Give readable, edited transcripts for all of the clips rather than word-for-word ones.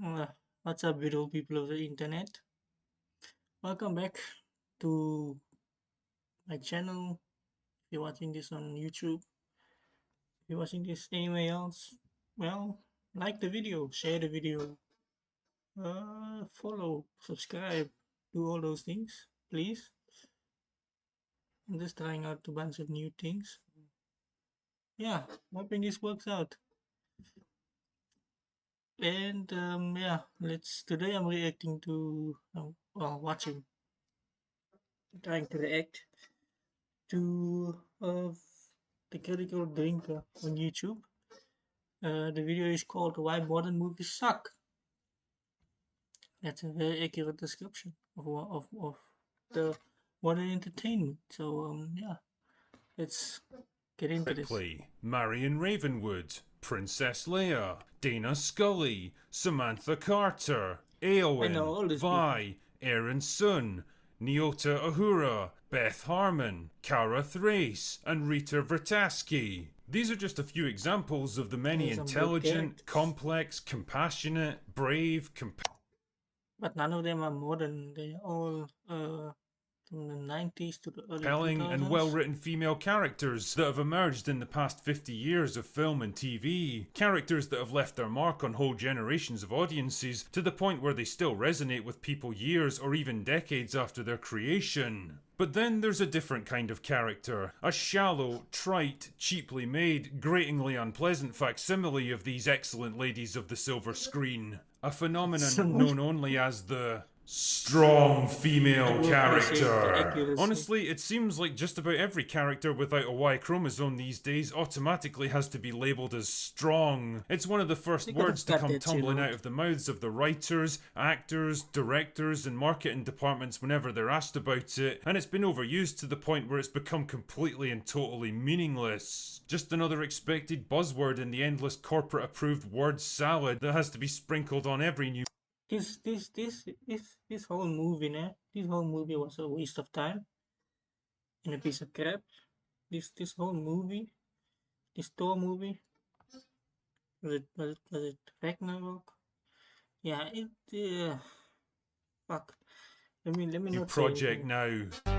Uh, what's up, beautiful people of the internet? Welcome back to my channel. If you're watching this on YouTube, if you're watching this anywhere else, well, like the video, share the video, follow, subscribe, do all those things, please. I'm just trying out a bunch of new things. Yeah, hoping this works out. And yeah, let's. Today I'm reacting to, watching, trying to react to the critical drinker on YouTube. The video is called "Why Modern Movies Suck." That's a very accurate description of the modern entertainment. So yeah, let's get into this. Ripley, Marion Ravenwood, Princess Leia, Dana Scully, Samantha Carter, I know Eowyn, all these people. Vi, Aaron Sun, Nyota Ahura, Beth Harmon, Cara Thrace, and Rita Vertasky. These are just a few examples of the many There's some good intelligent, characters, complex, compassionate, brave, but none of them are modern. They're all from the 90s to the early compelling and 2000s. well-written female characters that have emerged in the past 50 years of film and TV. Characters that have left their mark on whole generations of audiences to the point where they still resonate with people years or even decades after their creation. But then there's a different kind of character, a shallow, trite, cheaply made, gratingly unpleasant facsimile of these excellent ladies of the silver screen. A phenomenon known only as the strong female character. Honestly, it seems like just about every character without a Y chromosome these days automatically has to be labelled as strong. It's one of the first words to come tumbling out of the mouths of the writers, actors, directors, and marketing departments whenever they're asked about it, and it's been overused to the point where it's become completely and totally meaningless. Just another expected buzzword in the endless corporate approved word salad that has to be sprinkled on every new This whole movie, this whole movie was a waste of time and a piece of crap. This whole movie, this Thor movie, was it Ragnarok? Yeah, fuck. Let me not say project anything. now.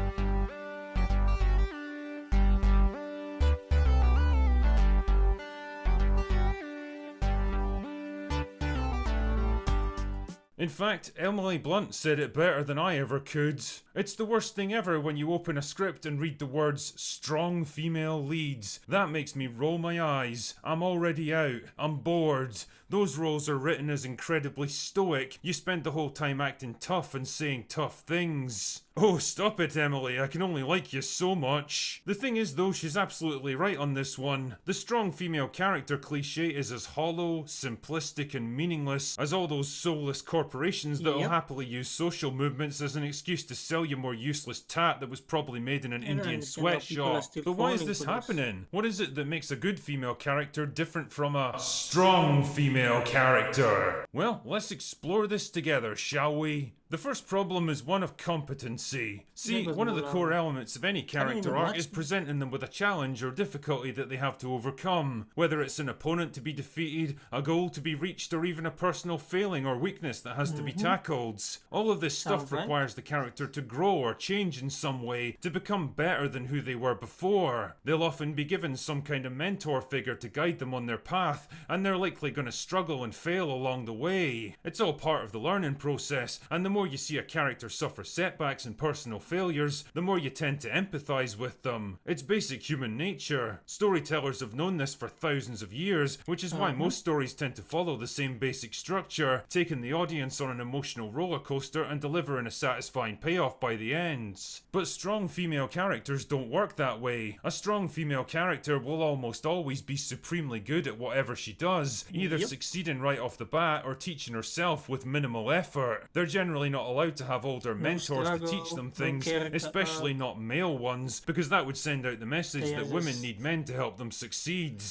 In fact, Emily Blunt said it better than I ever could. It's the worst thing ever when you open a script and read the words strong female leads. That makes me roll my eyes. I'm already out. I'm bored. Those roles are written as incredibly stoic. You spend the whole time acting tough and saying tough things. Oh, stop it, Emily. I can only like you so much. The thing is, though, she's absolutely right on this one. The strong female character cliche is as hollow, simplistic, and meaningless as all those soulless corporations that'll Yep. happily use social movements as an excuse to sell you more useless tat that was probably made in an I don't Indian understand how people are sweatshop. still But why is falling this for this. happening? What is it that makes a good female character different from a strong female character? Well, let's explore this together, shall we? The first problem is one of competency. See, one of the core elements of any character arc is presenting them with a challenge or difficulty that they have to overcome. Whether it's an opponent to be defeated, a goal to be reached, or even a personal failing or weakness that has to be tackled. All of this stuff requires the character to grow or change in some way, to become better than who they were before. They'll often be given some kind of mentor figure to guide them on their path, and they're likely going to struggle and fail along the way. It's all part of the learning process, and the more you see a character suffer setbacks and personal failures, the more you tend to empathise with them. It's basic human nature. Storytellers have known this for thousands of years, which is why most stories tend to follow the same basic structure, taking the audience on an emotional roller coaster and delivering a satisfying payoff by the end. But strong female characters don't work that way. A strong female character will almost always be supremely good at whatever she does, either succeeding right off the bat or teaching herself with minimal effort. They're generally not allowed to have older mentors to teach them things, especially not male ones, because that would send out the message that women need men to help them succeed.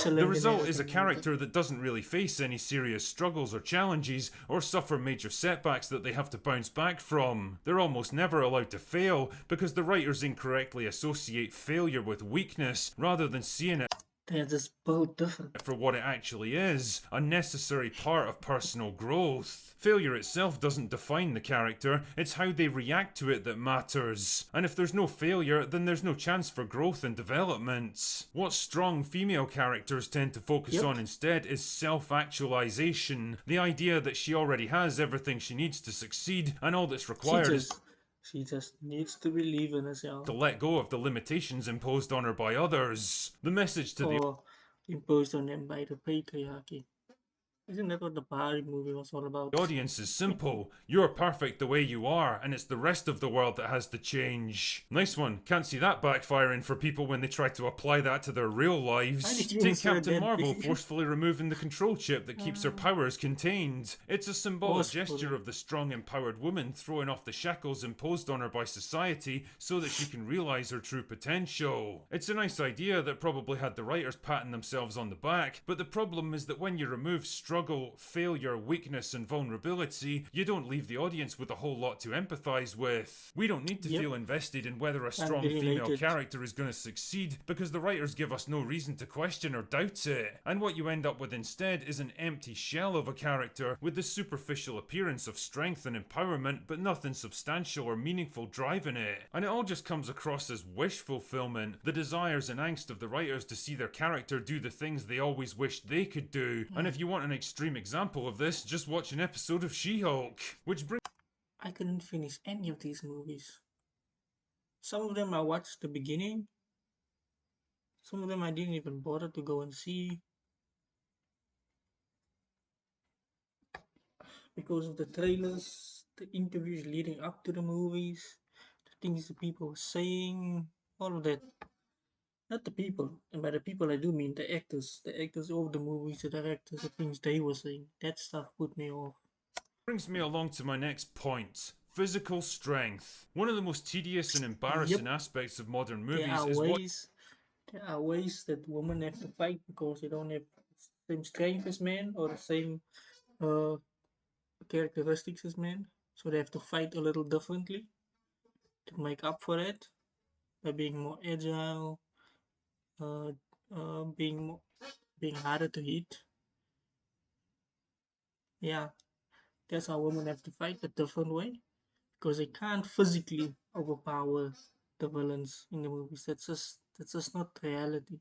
The result is a character that doesn't really face any serious struggles or challenges, or suffer major setbacks that they have to bounce back from. They're almost never allowed to fail, because the writers incorrectly associate failure with weakness, rather than seeing it They're just both different. For what it actually is, a necessary part of personal growth. Failure itself doesn't define the character, it's how they react to it that matters. And if there's no failure, then there's no chance for growth and development. What strong female characters tend to focus Yep. on instead is self-actualization. The idea that she already has everything she needs to succeed, and all that's She required is just needs to believe in herself. to let go of the limitations imposed on her by others. The message to the Or imposed on them by the patriarchy. Isn't that what the Barbie movie was all about? The audience is simple. You're perfect the way you are, and it's the rest of the world that has to change. Nice one. Can't see that backfiring for people when they try to apply that to their real Why lives. did you Take insert Captain that Marvel big- forcefully removing the control chip that keeps her powers contained. It's a symbolic Forcefully. gesture of the strong, empowered woman throwing off the shackles imposed on her by society so that she can realize her true potential. It's a nice idea that probably had the writers patting themselves on the back, but the problem is that when you remove struggle, failure, weakness, and vulnerability, you don't leave the audience with a whole lot to empathize with. We don't need to Yep. feel invested in whether a Can't strong be female related. character is going to succeed because the writers give us no reason to question or doubt it. And what you end up with instead is an empty shell of a character with the superficial appearance of strength and empowerment, but nothing substantial or meaningful driving it. And it all just comes across as wish fulfillment, the desires and angst of the writers to see their character do the things they always wished they could do. And if you want an extreme example of this, just watch an episode of She-Hulk. Which brings I couldn't finish any of these movies. Some of them I watched the beginning. Some of them I didn't even bother to go and see. Because of the trailers, the interviews leading up to the movies, the things the people were saying, all of that. Not the people, and by the people I do mean the actors of the movies, the directors, the things they were saying. That stuff put me off. me along to my next point. Physical strength. One of the most tedious and embarrassing aspects of modern movies is what There are ways that women have to fight because they don't have the same strength as men or the same uh, characteristics as men. So they have to fight a little differently to make up for it by being more agile, uh, being harder to hit. Yeah, that's how women have to fight a different way because they can't physically overpower the villains in the movies. That's just not reality.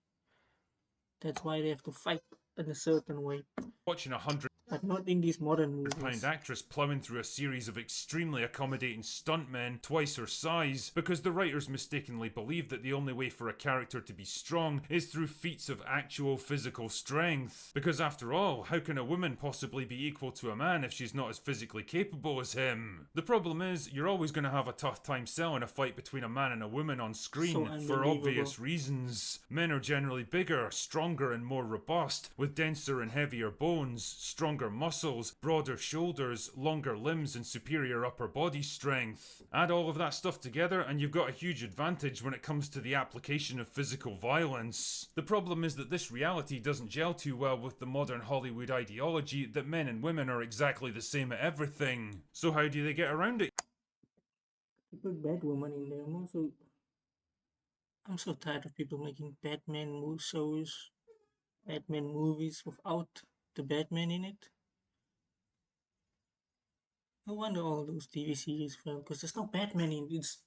That's why they have to fight in a certain way, watching 100 but not in these modern £100 movies. actress plowing through a series of extremely accommodating stuntmen twice her size because the writers mistakenly believe that the only way for a character to be strong is through feats of actual physical strength. Because after all, how can a woman possibly be equal to a man if she's not as physically capable as him? The problem is, you're always going to have a tough time selling a fight between a man and a woman on screen So for unbelievable. obvious reasons. Men are generally bigger, stronger, and more robust, with denser and heavier bones, stronger muscles, broader shoulders, longer limbs, and superior upper body strength. Add all of that stuff together and you've got a huge advantage when it comes to the application of physical violence. The problem is that this reality doesn't gel too well with the modern Hollywood ideology that men and women are exactly the same at everything. So how do they get around it? They put Batwoman in there. I'm so tired of people making Batman shows, Batman movies without the Batman in it. No wonder all those TV series fail because there's no Batman in it. It's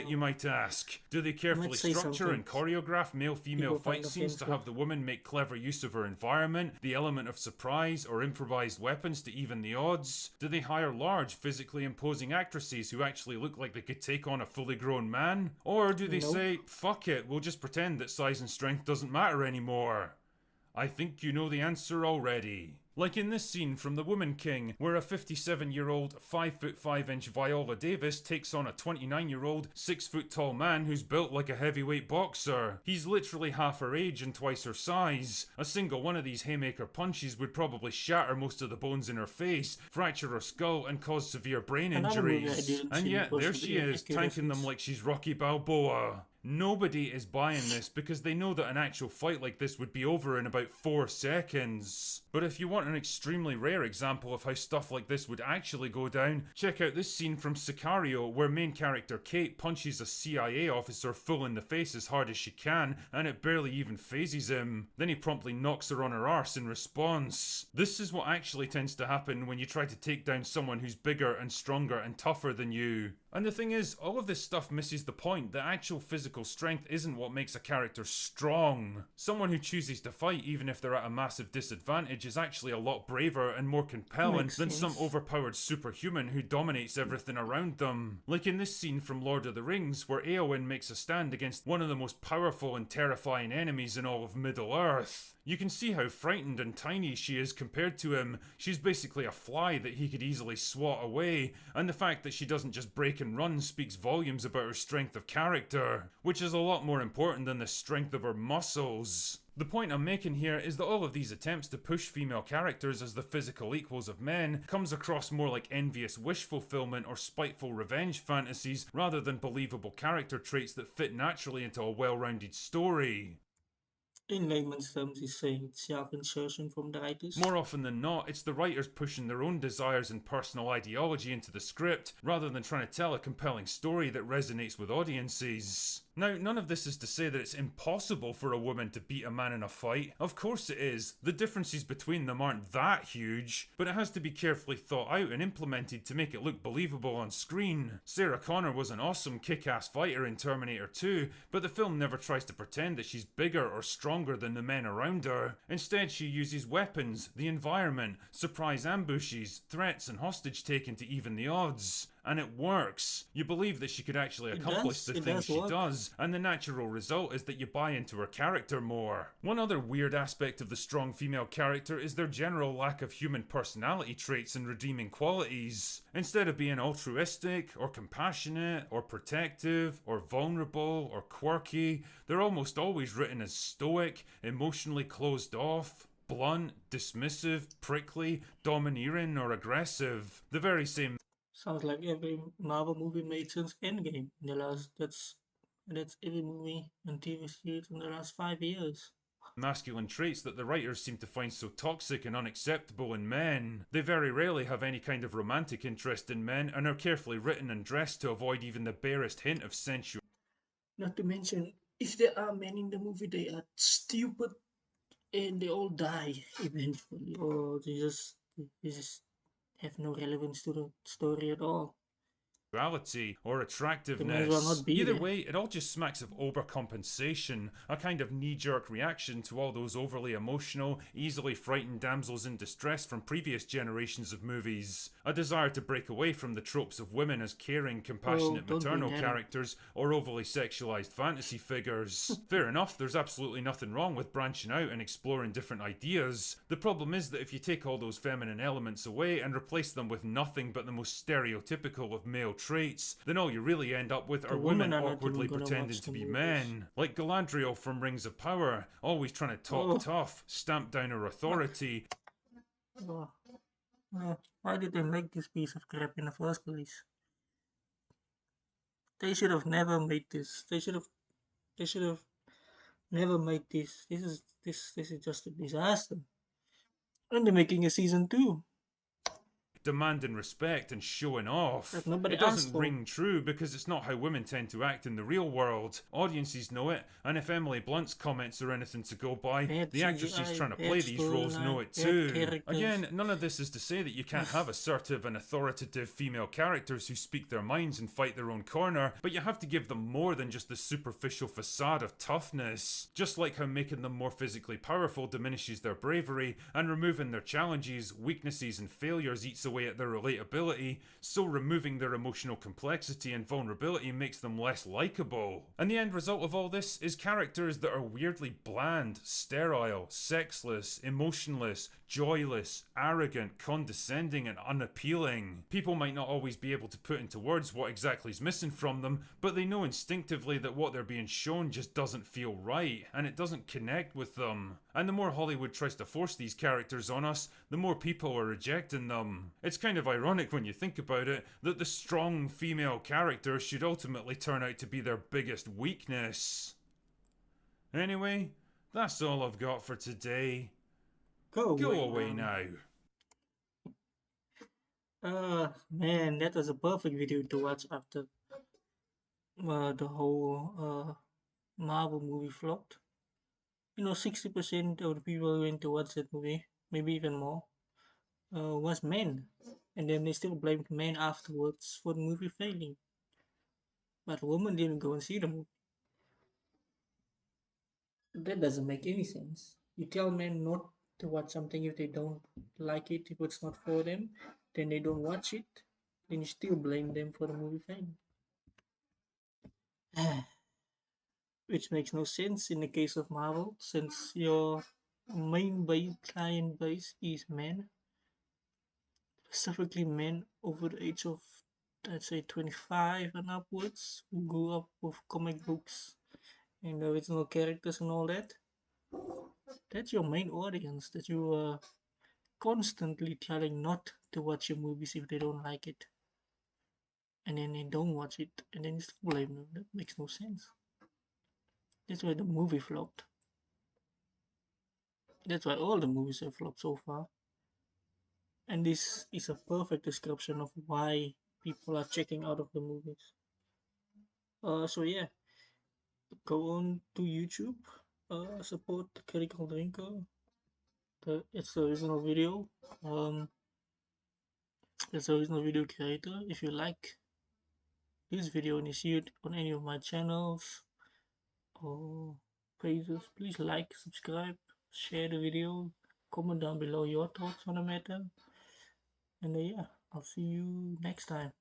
You might ask. Do they carefully say structure and something. choreograph male-female People find fight scenes to have offensive. the woman make clever use of her environment, the element of surprise, or improvised weapons to even the odds? Do they hire large, physically imposing actresses who actually look like they could take on a fully grown man? Or do they Nope. say, fuck it, we'll just pretend that size and strength doesn't matter anymore? I think you know the answer already. Like in this scene from The Woman King, where a 57-year-old, 5'5" Viola Davis takes on a 29-year-old, 6-foot tall man who's built like a heavyweight boxer. He's literally half her age and twice her size. A single one of these haymaker punches would probably shatter most of the bones in her face, fracture her skull, and cause severe brain Another movie I injuries. didn't And see yet, because there of she the is, tanking them inaccuracies. like she's Rocky Balboa. Nobody is buying this because they know that an actual fight like this would be over in about 4 seconds. But if you want an extremely rare example of how stuff like this would actually go down, check out this scene from Sicario where main character Kate punches a CIA officer full in the face as hard as she can, and it barely even phases him. Then he promptly knocks her on her arse in response. This is what actually tends to happen when you try to take down someone who's bigger and stronger and tougher than you. And the thing is, all of this stuff misses the point that actual physical strength isn't what makes a character strong. Someone who chooses to fight even if they're at a massive disadvantage is actually a lot braver and more compelling than some overpowered superhuman who dominates everything around them. Like in this scene from Lord of the Rings where Éowyn makes a stand against one of the most powerful and terrifying enemies in all of Middle-earth. You can see how frightened and tiny she is compared to him. She's basically a fly that he could easily swat away, and the fact that she doesn't just break and run speaks volumes about her strength of character, which is a lot more important than the strength of her muscles. The point I'm making here is that all of these attempts to push female characters as the physical equals of men comes across more like envious wish fulfillment or spiteful revenge fantasies rather than believable character traits that fit naturally into a well-rounded story. In layman's terms, he's saying self-insertion from the writers. More often than not, it's the writers pushing their own desires and personal ideology into the script, rather than trying to tell a compelling story that resonates with audiences. Now, none of this is to say that it's impossible for a woman to beat a man in a fight. Of course it is. The differences between them aren't that huge, but it has to be carefully thought out and implemented to make it look believable on screen. Sarah Connor was an awesome kick-ass fighter in Terminator 2, but the film never tries to pretend that she's bigger or stronger than the men around her. Instead, she uses weapons, the environment, surprise ambushes, threats and hostage taking to even the odds. And it works. You believe that she could actually accomplish the things she does, and the natural result is that you buy into her character more. One other weird aspect of the strong female character is their general lack of human personality traits and redeeming qualities. Instead of being altruistic, or compassionate, or protective, or vulnerable, or quirky, they're almost always written as stoic, emotionally closed off, blunt, dismissive, prickly, domineering, or aggressive. The very same Sounds like every Marvel movie made since Endgame. That's every movie and TV series in the last 5 years. Masculine traits that the writers seem to find so toxic and unacceptable in men. They very rarely have any kind of romantic interest in men and are carefully written and dressed to avoid even the barest hint of sensuality. Not to mention, if there are men in the movie, they are stupid and they all die eventually, or they just have no relevance to the story at all. Or attractiveness. Either way, it all just smacks of overcompensation, a kind of knee-jerk reaction to all those overly emotional, easily frightened damsels in distress from previous generations of movies. A desire to break away from the tropes of women as caring, compassionate maternal characters or overly sexualized fantasy figures. Fair enough, there's absolutely nothing wrong with branching out and exploring different ideas. The problem is that if you take all those feminine elements away and replace them with nothing but the most stereotypical of male traits, then all you really end up with are women awkwardly pretending to be men. Like Galadriel from Rings of Power, always trying to talk tough, stamp down her authority. Why did they make this piece of crap in the first place? They should have never made this. They should have never made this. This is just a disaster. And they're making a season 2. Demanding respect and showing off. It doesn't ring true because it's not how women tend to act in the real world. Audiences know it, and if Emily Blunt's comments are anything to go by, the actresses trying to play these roles know it too. Again, none of this is to say that you can't have assertive and authoritative female characters who speak their minds and fight their own corner, but you have to give them more than just the superficial facade of toughness. Just like how making them more physically powerful diminishes their bravery, and removing their challenges, weaknesses and failures eats away at their relatability, so removing their emotional complexity and vulnerability makes them less likable. And the end result of all this is characters that are weirdly bland, sterile, sexless, emotionless, joyless, arrogant, condescending and unappealing. People might not always be able to put into words what exactly is missing from them, but they know instinctively that what they're being shown just doesn't feel right, and it doesn't connect with them. And the more Hollywood tries to force these characters on us, the more people are rejecting them. It's kind of ironic when you think about it that the strong female character should ultimately turn out to be their biggest weakness. Anyway, that's all I've got for today. Go Go away away now. now. Man, that was a perfect video to watch after the whole Marvel movie flopped. 60% of the people who went to watch that movie, maybe even more, was men. And then they still blamed men afterwards for the movie failing. But women didn't go and see the movie. That doesn't make any sense. You tell men not to watch something if they don't like it, if it's not for them, then they don't watch it, then you still blame them for the movie failing. Which makes no sense in the case of Marvel, since your main client base is men, specifically men over the age of, let's say, 25 and upwards, who grew up with comic books and the original characters and all that. That's your main audience that you are constantly telling not to watch your movies if they don't like it. And then they don't watch it, and then you still blame them. That makes no sense. That's why the movie flopped. That's why all the movies have flopped so far. And this is a perfect description of why people are checking out of the movies. So yeah, go on to YouTube, support Critical Drinker. It's the original video. It's the original video creator. If you like this video and you see it on any of my channels or pages, please like, subscribe, share the video, comment down below your thoughts on the matter. And yeah, I'll see you next time,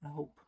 I hope.